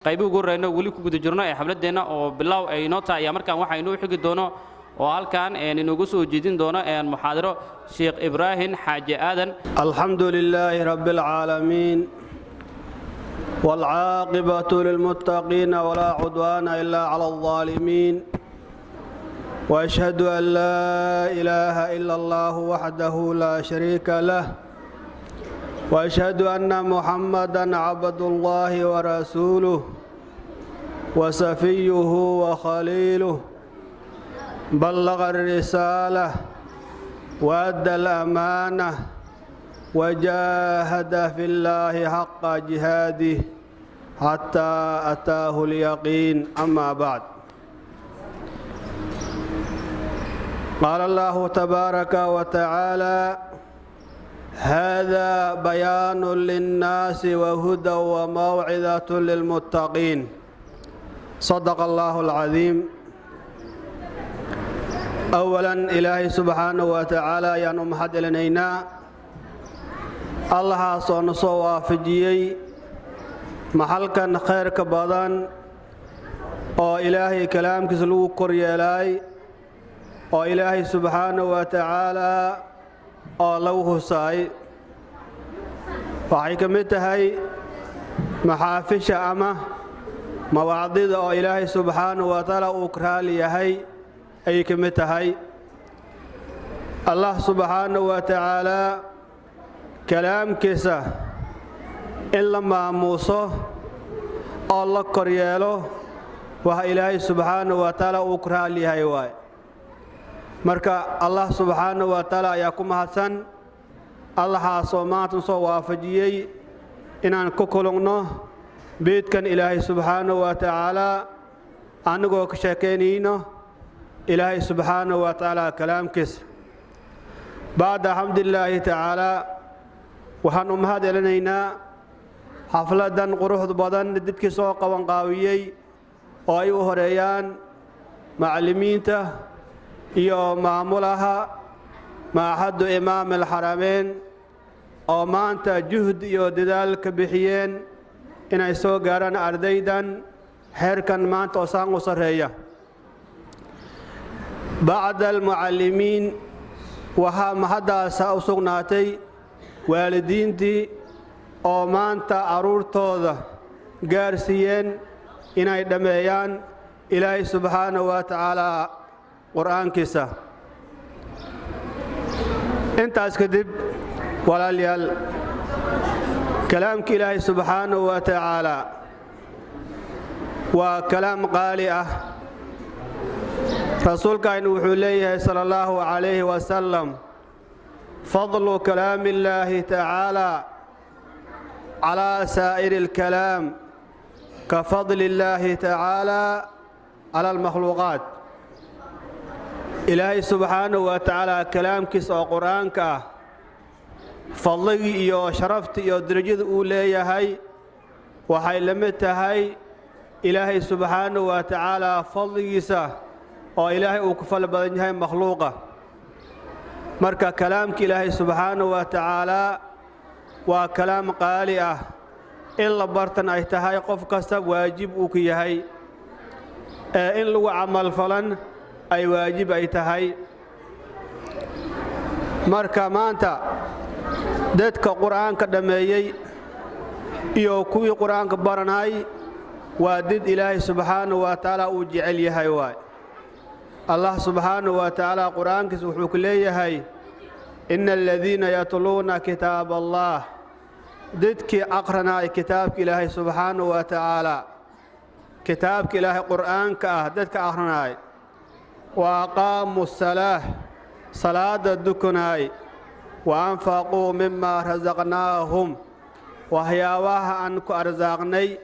qayb ugu horeeyna wali ku guda jirno ee xafladeena oo bilaaw ay noo tahay markaan waxaynu xigi doono oo halkaan inagu soo jeedin doono muxaadaro Sheekh Ibrahim Xaaji Aadan. Alhamdulillahi rabbil alamin wal aaqibatu lil muttaqiin wa la udwana illa 'alal zalimin wa ashhadu an la ilaha illa Allah wahdahu la sharika lah وأشهد أن محمدًا عبد الله ورسوله وصفيه وخليله بلغ الرسالة وأدى الأمانة وجاهد في الله حق جهاده حتى أتاه اليقين أما بعد قال الله تبارك وتعالى هذا بيان للناس وهدى وموعظة للمتقين صدق الله العظيم. أولا إلهي سبحانه وتعالى ينم حد لنينا الله صنصو وافجيي محلكا خير كبادان أو إلهي كلامك سلو كريالاي أو إلهي سبحانه وتعالى oo lagu husay waxay kamid tahay maxaafisha ama mawaadida oo Ilaahay subhanahu wa ta'ala uu karaal yahay ay kamid tahay. Allah subhanahu wa ta'ala kalaamkiisa in la maamuuso oo la koryeelo waxa Ilaahay subhanahu wa ta'ala uu karaal yahay waay. marka Allah subhanahu wa ta'ala ayaa ku mahadsan Allah soomaatan soo waafajiyay inaan ku kulugno beedkan Ilaahay subhanahu wa ta'ala anagoo ka sheekeynayno Ilaahay subhanahu wa ta'ala kalaamkiisa. baada alhamdulillah ta'ala waxaan u mahadcelinaynaa xafladan quruxda badan dadkii soo qaban qaawiyay oo ay u horeeyaan macallimiinta iyo maamulaha maahadu imaam al-haramayn oo maanta juhd iyo dadaal ka bixiyeen inay soo gaaraan ardaydan heerkan maanta oo saan u sareeya. bacda al-muallimiin waxa mahadaasa u sugnaatay waalidiintii oo maanta aruurtooda gaarsiiyeen inay dhameeyaan Ilaahay subhanahu wa ta'ala quraankiisa. intaas kadib walaalyaal kalaamka Ilaahay subhanahu wa ta'ala waa kalaam qaali ah. rasuulkaynu wuxuu leeyahay sallallahu alayhi wa sallam fadlu kalaami Illaahi ta'ala ala sa'iril kalaam ka fadli Illaahi ta'ala ala al-makhluuqaat. Ilaahay subhanahu wa ta'ala kalaamkiisa oo quraanka ah fadligi iyo sharafti iyo darajada uu leeyahay waxay la mid tahay Ilaahay subhanahu wa ta'ala fadligiisa oo Ilaahay uu ku fal badan yahay makhluuqa. marka kalaamka Ilaahay subhanahu wa ta'ala waa kalaam qaali ah in la bartan ay tahay qof kasta waajib uu ku yahay in lagu amal falan ay waajib ay tahay. marka maanta dadka quraanka dhameeyay iyo kuwii quraanka baranay waa dad Ilaahay subhanahu wa ta'ala uu jecel yahay waay. Allah subhanahu wa ta'ala quraankiisa wuxuu ku leeyahay innal ladina yatluna kitab Allah dadkii aqranay kitaabka Ilaahay subhanahu wa ta'ala kitaabka Ilaahay quraanka ah dadka aqranay وأقاموا الصلاة صلاة الدكناي وأنفقوا مما رزقناهم وهياواها أنك أرزاقني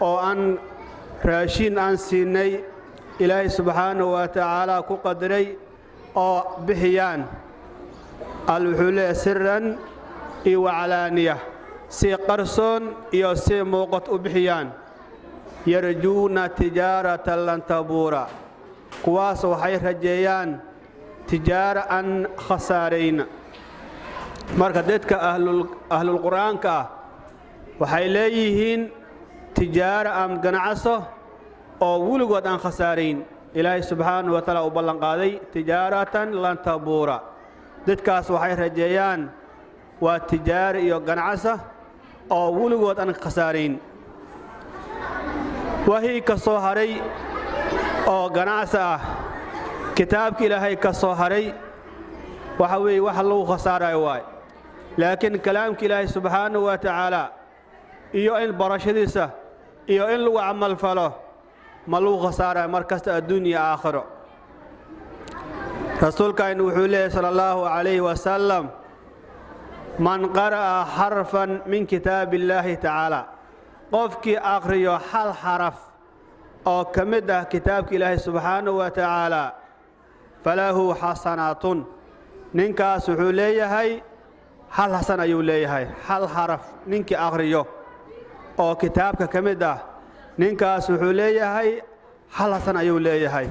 أو أن راشين أن سيني إلهي سبحانه وتعالى كقدري أو بحيان الوحولة سرا وعلانية سي قرصون إيو سي موقت بحيان يرجون تجارة لن تبورا kuwaas waxay rajeeyaan tijaara an khasaarayna. marka dadka ahlul quraanka waxay leeyihiin tijaaro am ganacso oo weligood aan khasaarayn ilaahay subxaanahu wa tacaala u ballan qaaday tijaaratan lan tabuura dadkaas waxay rajeeyaan waa tijaaro iyo ganacso oo weligood aan khasaarayn wahii ka soo haray oo ganacso ah kitaabka ilaahay ka soo haray waxa weeye wax lagu khasaarayo waay laakiin kalaamka ilaahay subxaanahu wa tacaala iyo in barashadiisa iyo in lagu camal falo ma lagu khasaarayo mar kasta adduunya aakhiro rasuulkaynu wuxuu leeyahay sala allahu calayhi wasalam man qara'a xarfan min kitaabi illaahi tacaala qofkii akhriyo hal xaraf oo ka mid ah kitaabka ilaahay subxaanahu wa tacaala falahu xasanaatun ninkaas wuxuu leeyahay hal xasan ayuu leeyahay hal xaraf ninkii akhriyo oo kitaabka ka mid ah ninkaas wuxuu leeyahay hal xasan ayuu leeyahay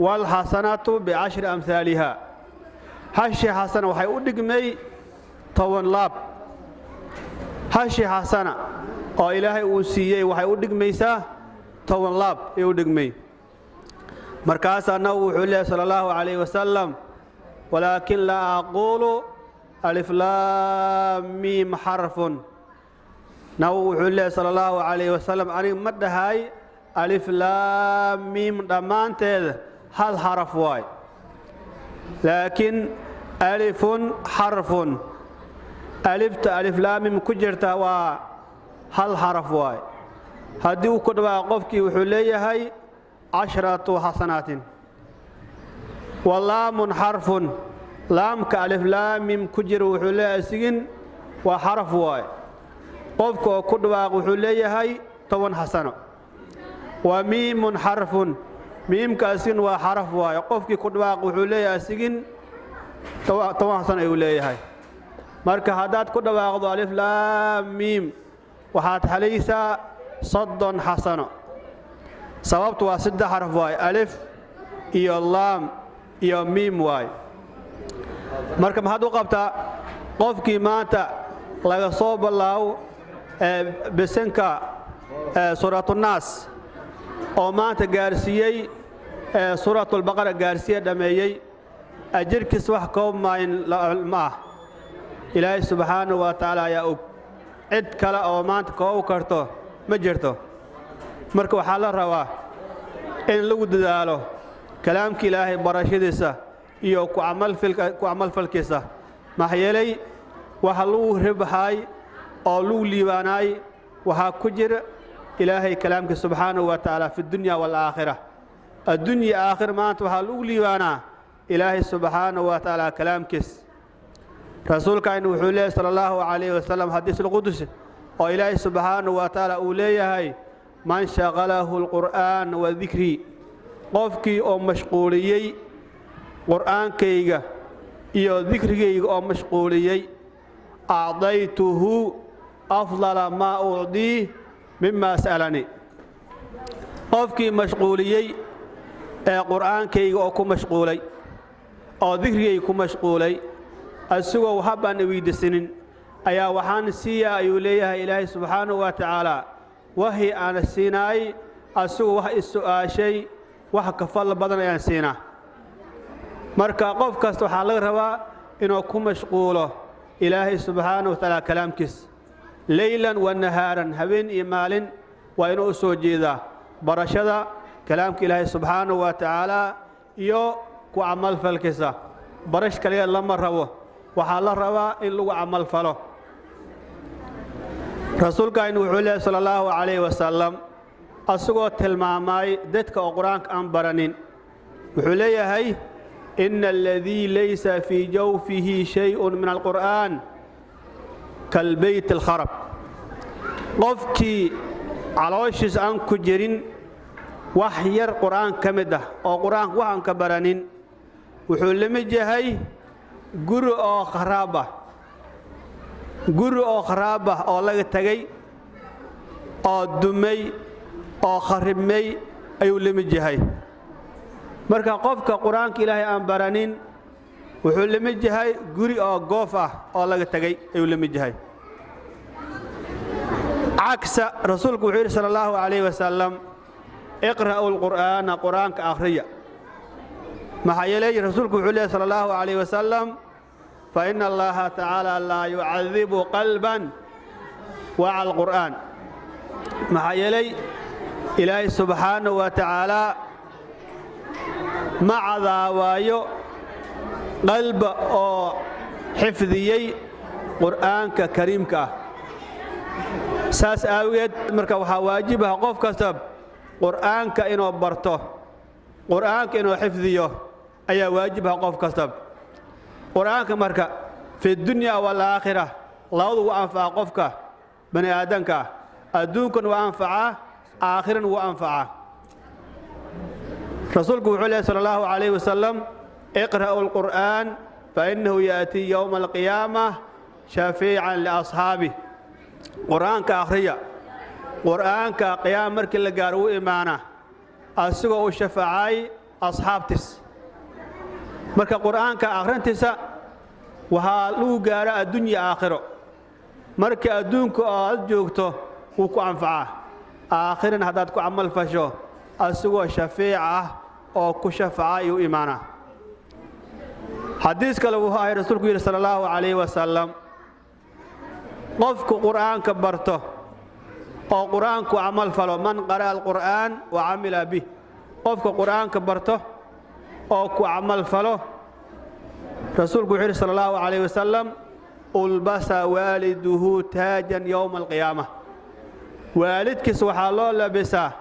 walxasanaatu bicashri amhaaliha hashi xasana waxay u dhigmay 10 laab hashi xasana oo ilaahay uu siiyey waxay u dhigmaysaa 10 laab ay u dhigmay markaas annagu wuxuu leeyahay sallallahu alayhi wasallam walaakin laa aqulu alif laam miim xarfun nawu wuxuu leeyahay sallallahu alayhi wasallam ani ma dhahay alif laam miim dhammaanteeda hal xaraf waay laakiin alifun xarfun alifta alif laam miim ku jirta waa hal xaraf waay haddii uu ku dhawaaqo qofkii wuxuu leeyahay 10 xasanaatin walaamun xarfun laamka alif laam miim ku jira wuxuu leeyahay sigin waa xaraf waay qofka oo ku dhawaaqo wuxuu leeyahay 10 xasano wa miimun xarfun miimkaasin waa xaraf waay qofkii ku dhawaaqo wuxuu leeyahay sigin 10 xasano ayuu leeyahay marka haddaad ku dhawaaqdo alif laam miim waxaad helaysaa 30 xasano sababtu waa 3 xaraf waay alif iyo laam iyo miim waay marka maxaad u qabtaa qofkii maanta laga soo bilaabo bisinka suuratul naas oo maanta gaarsiiyey suuratul baqara gaarsiiyey dhameeyey ajirkiis wax koob ma ah ilaahay subxaanahu wa tacaala ayaa og cid kale oo maanta koob karto ma jirto marka waxaa la rabaa in lagu dadaalo kalaamka ilaahay barashadiisa iyo ku camal falkiisa maxaa yeelay waxa lagu ribahay oo lagu liibaanay waxaa ku jira ilaahay kalaamka subxaanahu wa tacaala fi dunya wal aakhira addunya aakhir maanta waxaa lagu liibaanaa ilaahay subxaanahu wa tacaala kalaamkiis rasuulkaynu wuxuu leeyahay sallallahu alayhi wasallam hadiis al-qudus oo ilaahay subxaanahu wa tacaala uu leeyahay man shaqalahu alqur'aan wa dhikri qofkii oo mashquuliyey qur'aankayga iyo dhikrigayga oo mashquuliyey a'daytuhu afdala ma u'di mimma sa'alani qofkii mashquuliyey ee qur'aankayga oo ku mashquulay oo dhikrigayga ku mashquulay asagoo waxbaan weydiisanin ayaa waxaan siiyaa ayuu leeyahay ilaahay subxaanahu wa tacaala wahii aan siinaay asagoo wax is-su'aashay wax ka fadl badan ayaan siinaa marka qof kasta waxaa laga rabaa inuu ku mashquulo ilaahay subxaanahu wa tacaala kalaamkiis leylan wa nahaaran habeen iyo maalin waa inuu u soo jeedaa barashada kalaamka ilaahay subxaanahu wa tacaala iyo ku camal falkiisa barash kaliya lama rabo waxaa la rabaa in lagu camal falo rasuulkaynu wuxuu leeyahay sallallahu alayhi wasallam asagoo tilmaamay dadka oo quraanka aan baranin wuxuu leeyahay inna alladhi laysa fi jawfihi shay'un min alqur'an kalbayt alkharab qofkii calooshiis aan ku jirin wax yar qur'aan ka mid ah oo qur'aanka waxaan ka baranin wuxuu la mid yahay guri oo kharaab ah oo laga tagay oo dumay oo kharibmay ayuu la mid yahay marka qofka quraanka ilaahay aan baranin wuxuu la mid yahay guri oo goof ah oo laga tagay ayuu la mid yahay بالعكس رسولك وحير صلى الله عليه وسلم اقرأوا القرآن قرآن كأخرية ما حيلي رسولك وحير صلى الله عليه وسلم فإن الله تعالى لا يعذب قلبا وعلى القرآن ما حيلي إلهي سبحانه وتعالى مع ذاوايو قلب أو حفظيي قرآن كريم ساس آويد مركا وحا واجبها قف كسب قرآن كإنو برته قرآن كإنو حفظيه أي واجبها قف كسب قرآن كمركا في الدنيا والآخرة لوض وأنفع قفك بني آدمك أدونك وأنفعه آخرا وأنفعه رسولك وحده صلى الله عليه وسلم اقرأوا القرآن فإنه يأتي يوم القيامة شفيعا لأصحابه قرآن كأخرية قرآن كقيام مركل لقارو إيمانه أسوأ الشفاعي أصحاب تس مركا قرآن كأخرين تسا وهالو قارا الدنيا آخره مركا أدونك أدجوكتو وكو أنفعه آخرين هدادكو عمل فشو أسوأ شفيعة أو كشفاعي إيمانه حديث كلوها رسولك صلى الله عليه وسلم قفك قرآن كبرته أو قرآن كعمل فلو من قرأ القرآن وعمل به قفك قرآن كبرته أو كعمل فلو رسولك صلى الله عليه وسلم ألبس والده تاجا يوم القيامة والدك سبحان الله لبسه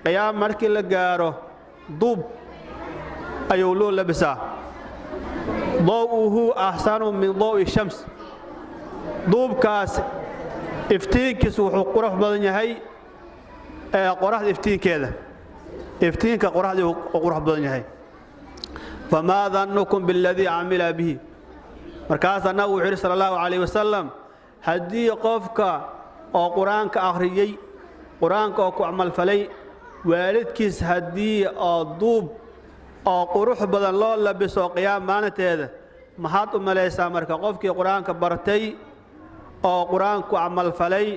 قيام مركي لقاره ضب أيولو لبسه ضوءه أحسن من ضوء الشمس ضوء كاس افتينكس وحو قرح بدن يحي قرح افتين كذا افتينك قرح بدن يحي فما ظنكم بالذي عمل به مركز النبي صلى الله عليه وسلم هدي قفك او قرانك اخريي قرانك او عمل فلي والدكيس هدي او ضوب oo qurux badan loo labiso qiyaamaanteeda maxaad u malaysaa marka qofkii quraanka bartay oo quraanku amal falay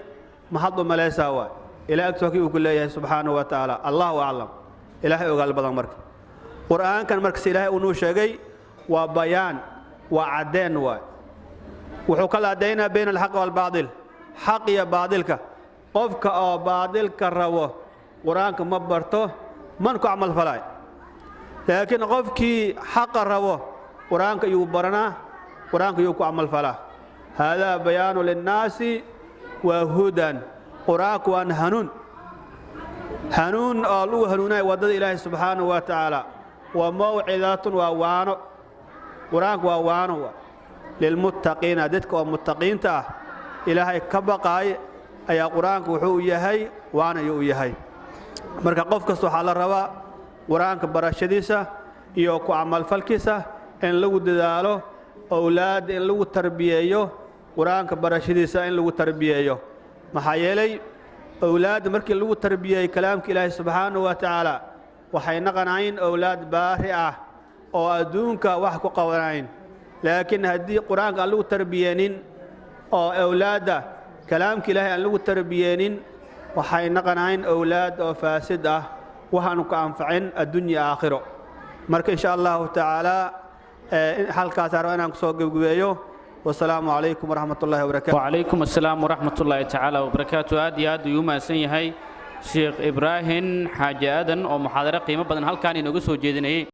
maxaad u malaysaa waa ilaahay tookii uu leeyahay subhanahu wa ta'ala Allahu a'lam ilaahay ogaal badan marka quraankan marka ilaahay uu noo sheegay waa bayaan waa cadeen waa wuxuu kala cadeynaa been al-haq wal baadil haq iyo baadilka qofka oo baadilka rabo quraanka ma barto man ku amal falay لكن قفكي حق الربو قرآنك يبرنا قرآنك يكو عمل فلا هذا بيان للناس وهدى قرآنك وان هنون أولو هنونا ودد إله سبحانه وتعالى وموعظة ووانو قرآنك ووانو للمتقين دتك ومتقين تا إلهي كبقاي أي قرآنك وحو يهي وانا يو يهي مركا قفك سبحان الربا قرآنك برشديسة يوكو عمل فالكيسة إن لو ددالو أولاد إن لو تربية قرآنك برشديسة إن لو تربية محايلي أولاد مركي لو تربية كلامك إلهي سبحانه وتعالى وحينقن عين أولاد بارئة أو أدونك وحكو قوانين لكن هدي قرآنك لو تربيين أو أولاد كلامك إلهي أن لو تربيين وحينقن عين أولاد أو فاسدة وهانو كأنفعين الدنيا آخره مرك إن شاء الله تعالى حلقة تروينا نكسو قبقبيو والسلام عليكم ورحمة الله وبركاته وعليكم السلام ورحمة الله تعالى وبركاته آد يوم سنيهي شيخ إبراهيم حاج آدن ومحاضرة قيمة بدن هل كان ينقصوا جيدني